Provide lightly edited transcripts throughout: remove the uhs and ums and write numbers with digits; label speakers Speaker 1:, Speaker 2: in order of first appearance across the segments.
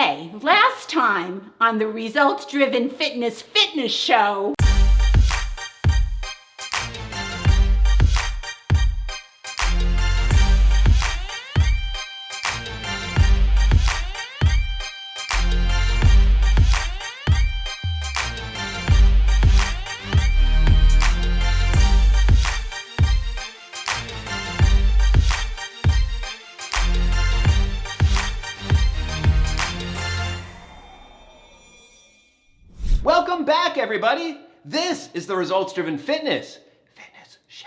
Speaker 1: Hey, last time on the Results-Driven Fitness Show.
Speaker 2: Welcome back, everybody. This is the Results-Driven Fitness Show.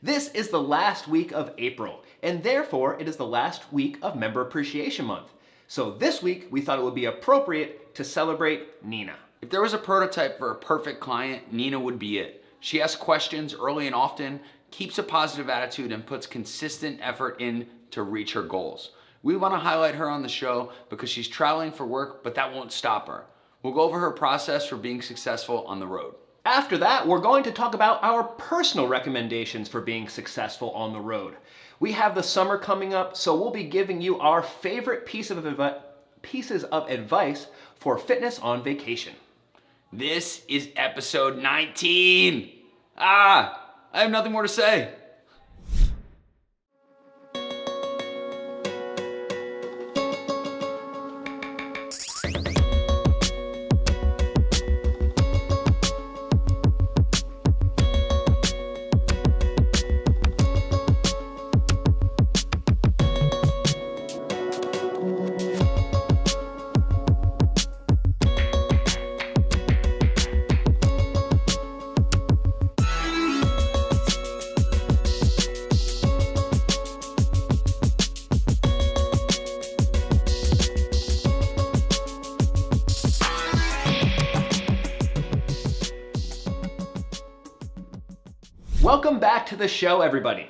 Speaker 2: This is the last week of April, and therefore it is the last week of Member Appreciation Month. So this week, we thought it would be appropriate to celebrate Nina.
Speaker 3: If there was a prototype for a perfect client, Nina would be it. She asks questions early and often, keeps a positive attitude, and puts consistent effort in to reach her goals. We want to highlight her on the show because she's traveling for work, but that won't stop her. We'll go over her process for being successful on the road.
Speaker 2: After that, we're going to talk about our personal recommendations for being successful on the road. We have the summer coming up, so we'll be giving you our favorite pieces of advice for fitness on vacation.
Speaker 3: This is episode 19. I have nothing more to say.
Speaker 2: Welcome back to the show, everybody.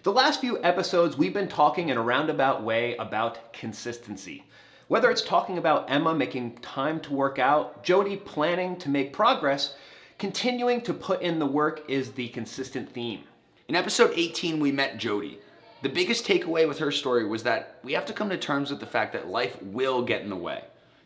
Speaker 2: The last few episodes, we've been talking in a roundabout way about consistency. Whether it's talking about Emma making time to work out, Jody planning to make progress, continuing to put in the work is the consistent theme.
Speaker 3: In episode 18, we met Jody. The biggest takeaway with her story was that we have to come to terms with the fact that life will get in the way.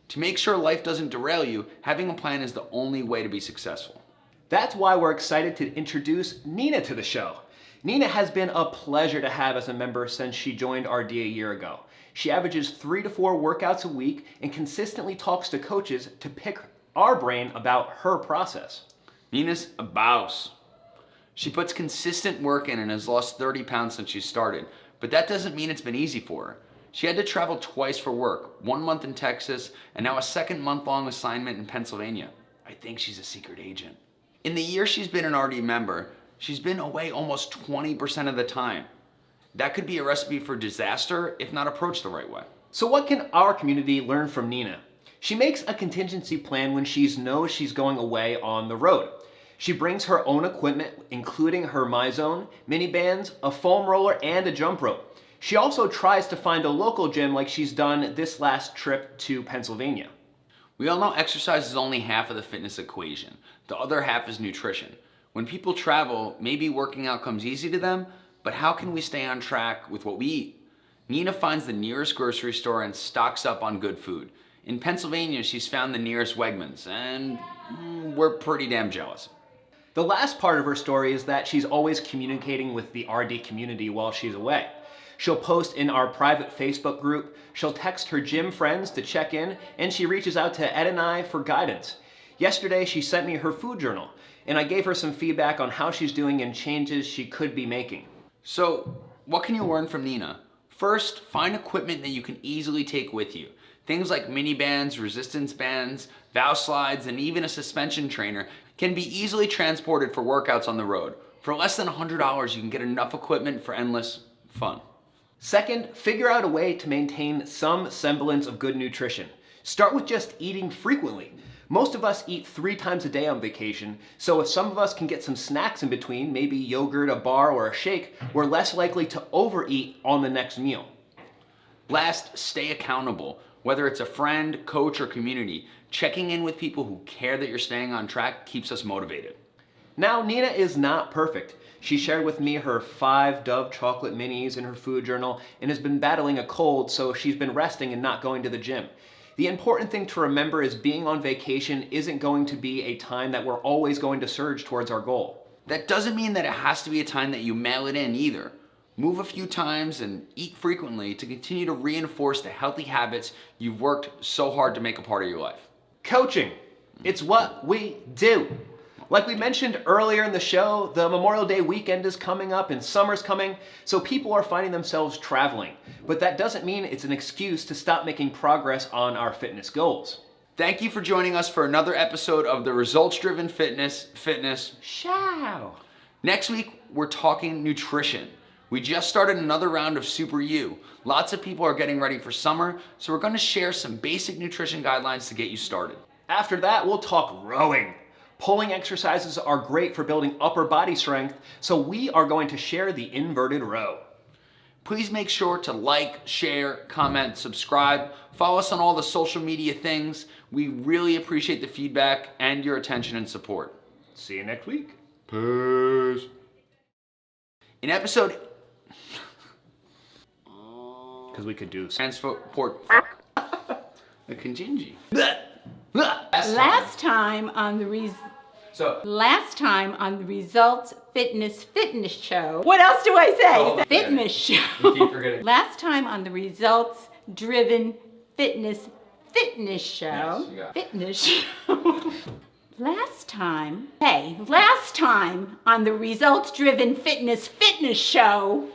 Speaker 3: To make sure life doesn't derail you, having a plan is the only way to be successful.
Speaker 2: That's why we're excited to introduce Nina to the show. Nina has been a pleasure to have as a member since she joined RD a year ago. She averages 3 to 4 workouts a week and consistently talks to coaches to pick our brain about her process.
Speaker 3: Nina's a boss. She puts consistent work in and has lost 30 pounds since she started, but that doesn't mean it's been easy for her. She had to travel twice for work, 1 month in Texas, and now a second month-long assignment in Pennsylvania. I think she's a secret agent. In the year she's been an RD member, she's been away almost 20% of the time. That could be a recipe for disaster if not approached the right way.
Speaker 2: So what can our community learn from Nina? She makes a contingency plan when she knows she's going away on the road. She brings her own equipment, including her MyZone, mini bands, a foam roller, and a jump rope. She also tries to find a local gym like she's done this last trip to Pennsylvania.
Speaker 3: We all know exercise is only half of the fitness equation. The other half is nutrition. When people travel, maybe working out comes easy to them, but how can we stay on track with what we eat? Nina finds the nearest grocery store and stocks up on good food. In Pennsylvania, she's found the nearest Wegmans, and we're pretty damn jealous.
Speaker 2: The last part of her story is that she's always communicating with the RD community while she's away. She'll post in our private Facebook group, she'll text her gym friends to check in, and she reaches out to Ed and I for guidance. Yesterday, she sent me her food journal, and I gave her some feedback on how she's doing and changes she could be making.
Speaker 3: So, what can you learn from Nina? First, find equipment that you can easily take with you. Things like mini bands, resistance bands, valve slides, and even a suspension trainer can be easily transported for workouts on the road. For less than $100, you can get enough equipment for endless fun.
Speaker 2: Second, figure out a way to maintain some semblance of good nutrition. Start with just eating frequently. Most of us eat 3 times a day on vacation, so if some of us can get some snacks in between, maybe yogurt, a bar, or a shake, we're less likely to overeat on the next meal.
Speaker 3: Last, stay accountable. Whether it's a friend, coach, or community, checking in with people who care that you're staying on track keeps us motivated.
Speaker 2: Now, Nina is not perfect. She shared with me her 5 Dove chocolate minis in her food journal and has been battling a cold, so she's been resting and not going to the gym. The important thing to remember is being on vacation isn't going to be a time that we're always going to surge towards our goal.
Speaker 3: That doesn't mean that it has to be a time that you mail it in either. Move a few times and eat frequently to continue to reinforce the healthy habits you've worked so hard to make a part of your life.
Speaker 2: Coaching. It's what we do. Like we mentioned earlier in the show, the Memorial Day weekend is coming up and summer's coming, so people are finding themselves traveling. But that doesn't mean it's an excuse to stop making progress on our fitness goals.
Speaker 3: Thank you for joining us for another episode of the Results Driven Fitness.
Speaker 2: Ciao.
Speaker 3: Next week, we're talking nutrition. We just started another round of Super U. Lots of people are getting ready for summer, so we're going to share some basic nutrition guidelines to get you started.
Speaker 2: After that, we'll talk rowing. Pulling exercises are great for building upper body strength, so we are going to share the inverted row.
Speaker 3: Please make sure to like, share, comment, subscribe. Follow us on all the social media things. We really appreciate the feedback and your attention and support.
Speaker 2: See you next week.
Speaker 3: Peace. In episode...
Speaker 2: Because we could do
Speaker 3: transport... the contingency.
Speaker 1: Last time on the Results Fitness Show. What else do I say?
Speaker 3: Oh,
Speaker 1: Fitness Show.
Speaker 3: You keep forgetting.
Speaker 1: Last time on the Results Driven Fitness Show.
Speaker 3: Yes, you got it.
Speaker 1: Fitness Show. Last time on the Results Driven Fitness Show.